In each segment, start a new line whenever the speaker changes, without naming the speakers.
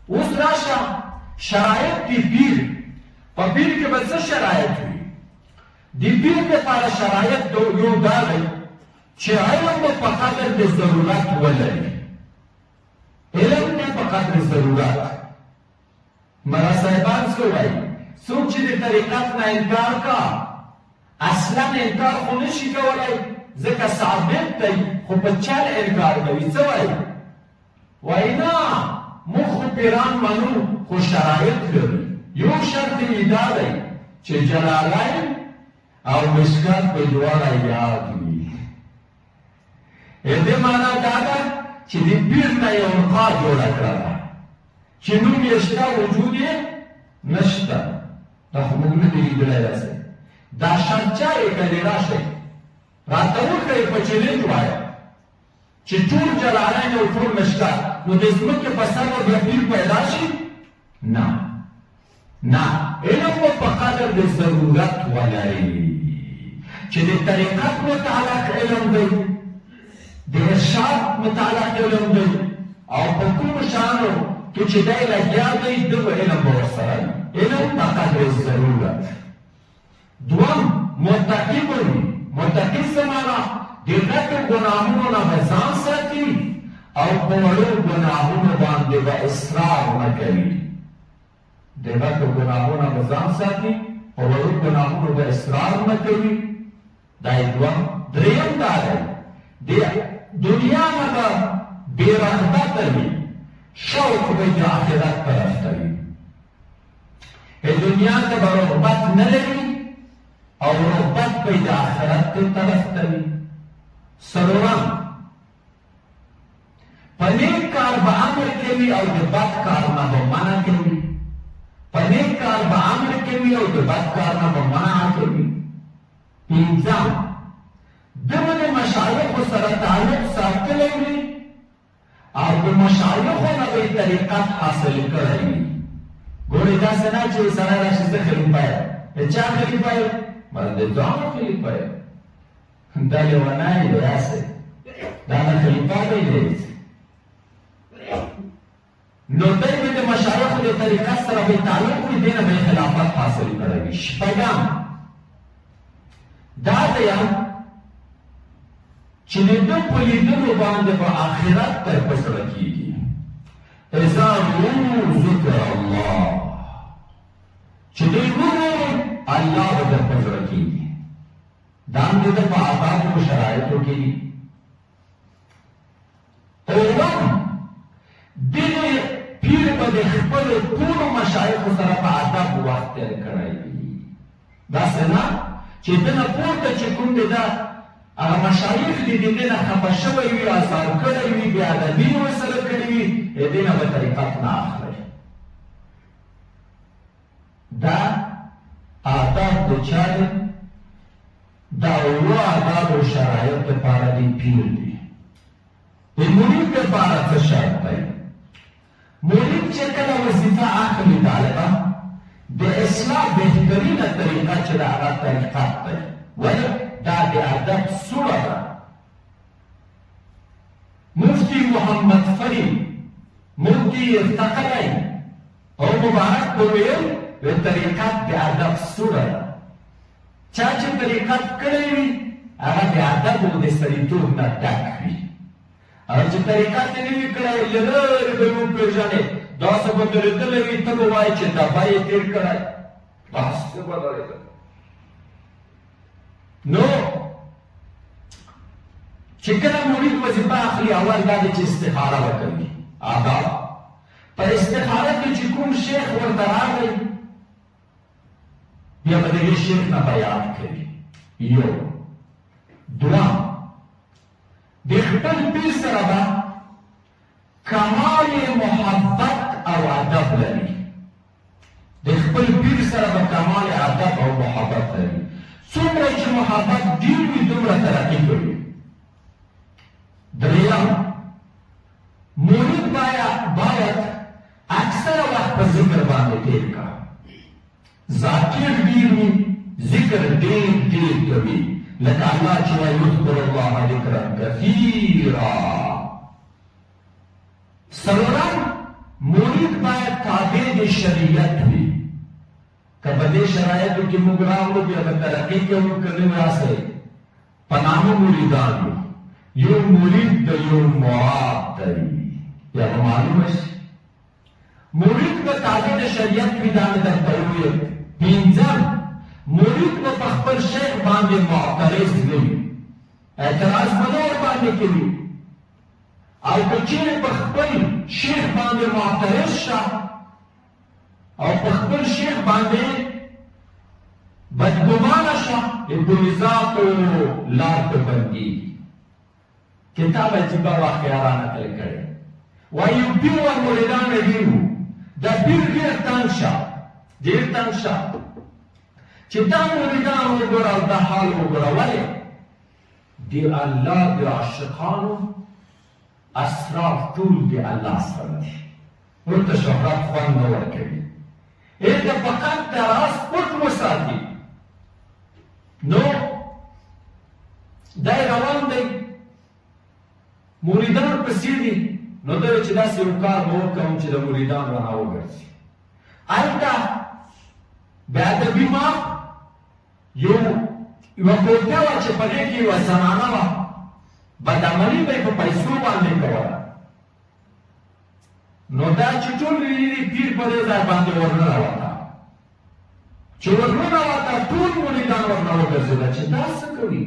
اوس راشه شرایط دی پیر په پیر کې به څه شرایط وي د پیر دپاره شرایط یو دا دی چې علم به په قدر د ضرورت ولري علم نه په قدر ضرورت ملا صاحبان څه وایي څوک چې د طریقت نه انکار کا اصلا انکار خو نشي کولی ځکه ثابت دی خو په چل انکار کوي څه وایي وایي نه موږ خو پیران منو خو شرایط لري یو شرط یې دا دی چې جلالین او مشکات په دواړه یاد وي دې معنا دا ده چې د پیر نه یو نقا جوړه کړه چې نوم یې شته وجود یې نشته دا خو موږ نه دي لیدلی داسې دا شرط چارې کړي راشئ راته وښیئ په چلنج وایه چې ټول جلالین او ټول مشکات نو د ځمکې په سر به بیا پیر پیدا شي نه نه علم به په قدر د ضرورت ولري چې د طریقت متعلق علم دی د ارشاد متعلق علم دی او په کومو شیانو کې چې دی لګیا دی ده به علم به ورسره وي علم په قدر ضرورت دوم متقي به وي متقي څه معنا د غټو ګناهونو نه به ځان ساتي او په وړو ګناهونو باندې به اصرار نه کوي د غټو ګناهونو به ځان ساتي په وړو ګناهونو به اصرار نه کوي دا یې دوم دریم دا دی د دنیا نه به بې رغبته وي شوق به د آخرت طرف ته وي دنیا ته به رغبت نه لري او رغبت به د آخرت طرف ته وي څلورم په نیک کار به امر کوي او د بد کار نه به منع کوي په نیک کار به امر کوي او د بد کار نه به منع کوي پنځم دغه د مشایخو سره تعلق ساتلی وي او د مشایخو نه به یې طریقت حاصل کړی وي ګورې داسې نه چې سره راشي زه خلیفه یم د چا خلیفه یم د ځان خلیفه یم دا لیونی دی داسې دا نه خلیفه دی دی نو دی به د مشایخو د طریقت سره به تعلق وي دې نه به یې خلافت حاصل کړی وي شپږم دا دی چې د ده په لیدلو باندې به آخرت تر په زړه کېږي اذا رؤوا ذکر الله چې دوی وګوري الله به در په زړه کېږي دا هم د ده په آدابو او شرایطو کې دي اووم دغه پیر به د خپلو ټولو مشایخو سره په ادب وخت تېر کړی وي داسې نه چې ده نه پورته چې کوم دی دا هغه مشایخ دي د دې نه خفه شوی وي ازار کړی وي بې ادبي یې ورسره کړي وي د دې نه به طریقت نه اخلي دا آداب د چا دی دا اووه آداب او شرایط دپاره دی پیر دی د مرید دپاره څه شرط دی مرید چې کله وظیفه اخلي طالبه د اصلاح بهترینه طریقه چې د هغه طریقت دی ولې دا د ادب سوره ده مفتی محمد فرید مفتی ارتقی او مبارک به ویل د طریقت د ادب سوره ده چا چې طریقت کړی وي هغه د ادب او د سړیتوب نه ډک وي او چې طریقت یې نه وي کړی له لرې به یې وپېژنې داسې به درېدلی وي ته به وایې چې دبه یې تېر کړی بس څه به درېده نو چې کله مرید وظیفه اخلي اول دا دی چې استخاره وکوي آداب په استخاره کې چې کوم شیخ ورته راغی بیا به د دې شیخ نه بیان کوي یو دوم د خپل پیر سره به کمال محبت او ادب لري د خپل پیر سره به کمال ادب او محبت لري څومره چې محبت ډېر وي دومره ترقي کوي دریم مرید باید اکثره وخت په ذکر باندې تېر کړه ذاکر ډېر وي ذکر ډېر ډېر کوي لکه الله چې وایي اذکروا الله ذکرا کثیرا څلورم مرید باید شریعت وي که په دې شرایطو کې موږ راغلو بیا به ترقي کوو که نه راسئ په نامه مریدان یو مرید د یو مراد دی یا به معلومه شي مرید به تابع د شریعت وي دا مې درته وویل پنځم مرید به په خپل شیخ باندې معترض نه وي اعتراض به نه ورباندې کوي او که چیرې په خپل شیخ باندې معترض شه او په خپل شیخ باندې بدګمانه شه د ګلزاتو لار ته بندېږي کتاب عجیبه واقعه را نقل کړې وایي یو پیر و مریدان یې ډېر وو دا پیر ډېر تنګ شه ډېر تنګ شه چې دا مریدان وګوره او دا حال وګوره ولې د الله د عاشقانو اسرار ټول د الله سره دي ورته شهرت خوند نه ورکوي د فقط د راز پټ وساتي نو دی روان دی مریدان پسې دي نو دی چې داسې یو کار به وکړم چې د مریدان رانه وګرځي هلته بېادبي ما یوه کوټه وه چې په دې کې یوه زنانه وه بدعملي به یې په پیسو باندې کوله نو دا چې ټول ویلي پیر په دې ځای باندې ورننوته چې ورننوته ټول مریدان ورنه وګرځېده چې دا څه کوي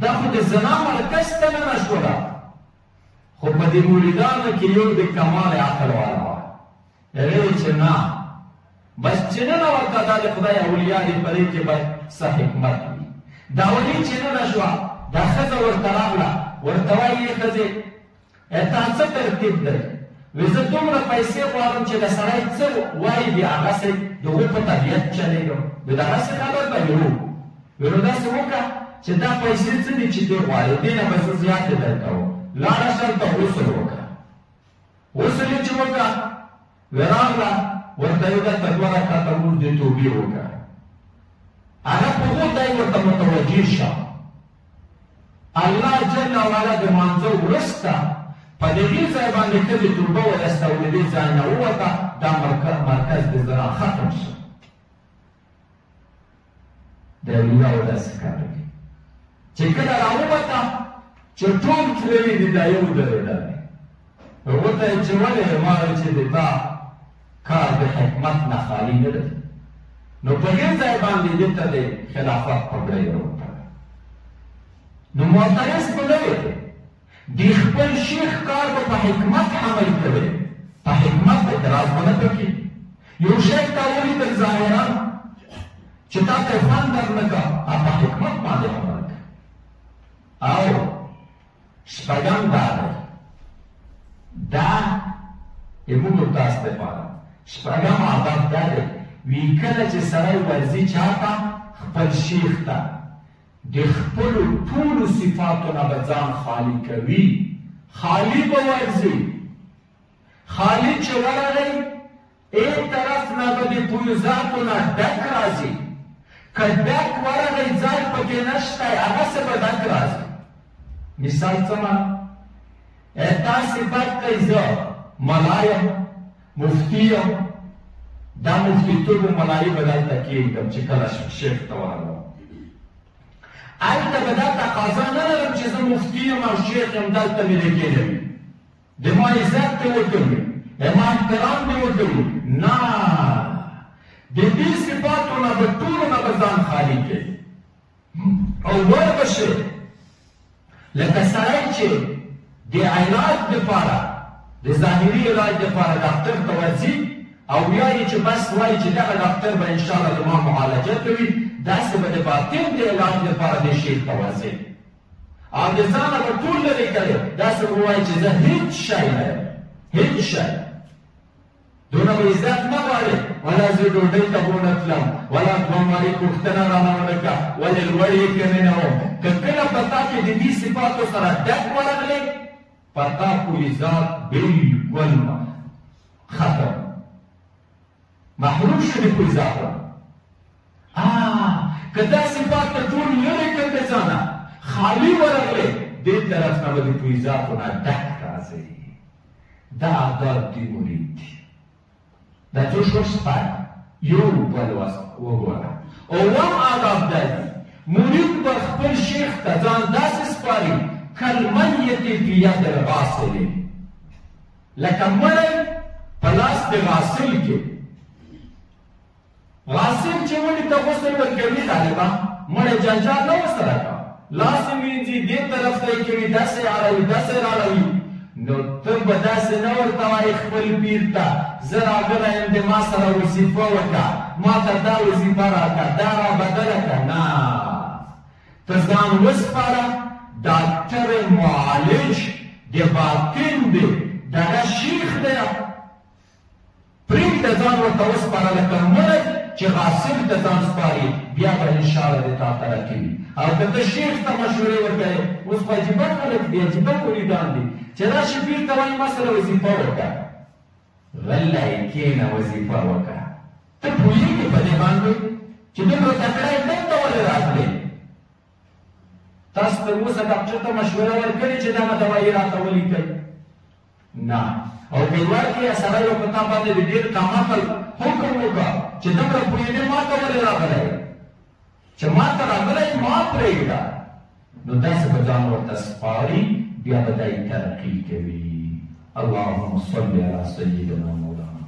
دا خو د زنا مرکز ته نه شوله خو په دې مریدانو کې یو د کمال عقل والا وه هغې چې نه بس چې ننوته دا د خدای اولیا دي په دې کې باید څه حکمت وي دا ولې چې نه شوه دا ښځه ورته راغله ورته وایي یې ښځې تا څه ترتیب دی وی زه دومره پیسې غواړم چې د سړی څه وایي د هغسې د هغو په طبیعت چلېږم وی د هغسې خبر به وي وی نو داسې وکړه چې دا پیسې څه دي چې دې غواړې دې نه به زه زیاتې درکوم لاړه شه هلته غسل وکړه غسل یې چې وکړه وی راغله ورته یې دلته دوه رکعته لمونځ د توبې وکړه هغه په هغو دی ورته متوجه شه الله جل وعلا د مانځه وروسته په دې ځای باندې ښځې توبه وایسته او د دې ځای نه ووته دا مرکز د زنا ختم شو د اولیاو داسې کار دی چې کله راووته چې ټول تللي دي دا یو درېدلی هغو ته یې چې ولې ما ویل چې د تا کار د حکمت نه خالي نه دی نو په دې ځای باندې دې ته د خلافت پګړۍ راوتله نو معترض به نه وي د خپل شیخ کار به په حکمت عمل کوي په حکمت اعتراض به نه پکې یو شیخ ته ولیدل ظاهرا چې تا ته خوند درنه کړه په حکمت باندې عمل کوي او شپږم دا دی دا زموږ تاسو دپاره شپږم عادت دا دی وی کله چې سړی ورځي چاته خپل شیخ ته د خپلو ټولو صفاتو نه به ځان خالي کوي خالي به ورځي خالي چې ورغی ایک طرف نه به د فیوزاتو نه ډک راځي که ډک ورغی ځای پکې نشته هغسې به ډک راځي مثال څه معنی تاسې بد کوئ زه ملا یم مفتي یم دا مفتیتوب و ملایي به دلته کښېږدم چې کله شیخ ته ورغلم هلته به دا تقاضا نه لرم چې زه مفتي یم او شیخ یم دلته مې لیکې نه وي د ما عزت دې وکړي د ما احترام دې وکړي نه د دې صفاتو نه به ټولو نه به ځان خالي کړي او وربشي لکه سړی چې د علاج دپاره د ظاهري علاج دپاره ډاکټر ته ورځي او وایي چې بس وایي چې دغه ډاکټر به انشاءالله زما معالجه کوي داسې به د باطن د علاج لپاره د شیخ ته ورځي او د ځانه به ټول لرې کوي داسې به وایي چې زه هېڅ شی نه یم هېڅ شی دونه به عزت نه غواړې ولا زه ډوډۍ ته به ونه تلم ولا دوه مالې پوښتنه رانه ونه کړه ولې لوړ یې که نه وم که کله په تا کې د دې صفاتو سره ډک ورغلی په تا پورې ذات بلکل ختم محروم شو د کوئی ذات که دا صفات ته ټول لرې کړ د ځانه خالي ورغلی دې طرف نه به د کوئی ذاتو نه ډک راځي دا عادات دی مرید دی دا څو شپږ سپاري یو بل وګوره. اووم آداب دا دي مرید به خپل شیخ ته ځان داسې سپاري کالمیت فی ید الغاسل، لکه مړی په لاس د غاسل کې. غاسل چې مړي ته غسل ورکوي طالبه مړی جنجال نه ورسره کوه، لاس یې مینځي دې طرف ته یې کوي داسې اړوي داسې راړوي. نو ته به داسې نه ورته وایې خپل پیر ته زه راغلی یم د ما سره وظیفه وکړه، ما ته دا وظیفه راکړه، دا را بدله کړه. نه، ته ځان وسپاره ډاکټر معالج د باطن دی، دغه شیخ دی، پرېږده ځان ورته وسپاره لکه مړی چې غاسل ته ځان سپاري، بیا به انشاءالله د تا طرح کوي. او که ته شیخ ته مشورې ورکوې، اوس خو عجیبه خلک دي، عجیبه مریدان دي چې راشي پیر ته وایي ما سره وظیفه وکړه. غلی کښېنه وظیفه وکړه. ته پوهېږې په دې باندې چې دومره تکړه یې دلته ولې راغلې؟ تاسو تر اوسه ډاکټر ته مشوره ورکړې چې دغه دوایي راته ولیکئ؟ نه. او که یې ورکړې سړی به په تا باندې د ډېر کمعقل حکم وکړه چې دومره پوهېدې ما ته ولې راغلی؟ چې ما ته راغلی ما پرېږده. نو داسې به ځان ورته سپاري، بیا به دا یې ترقي کوي. اللهم صل علی سیدنا مولانا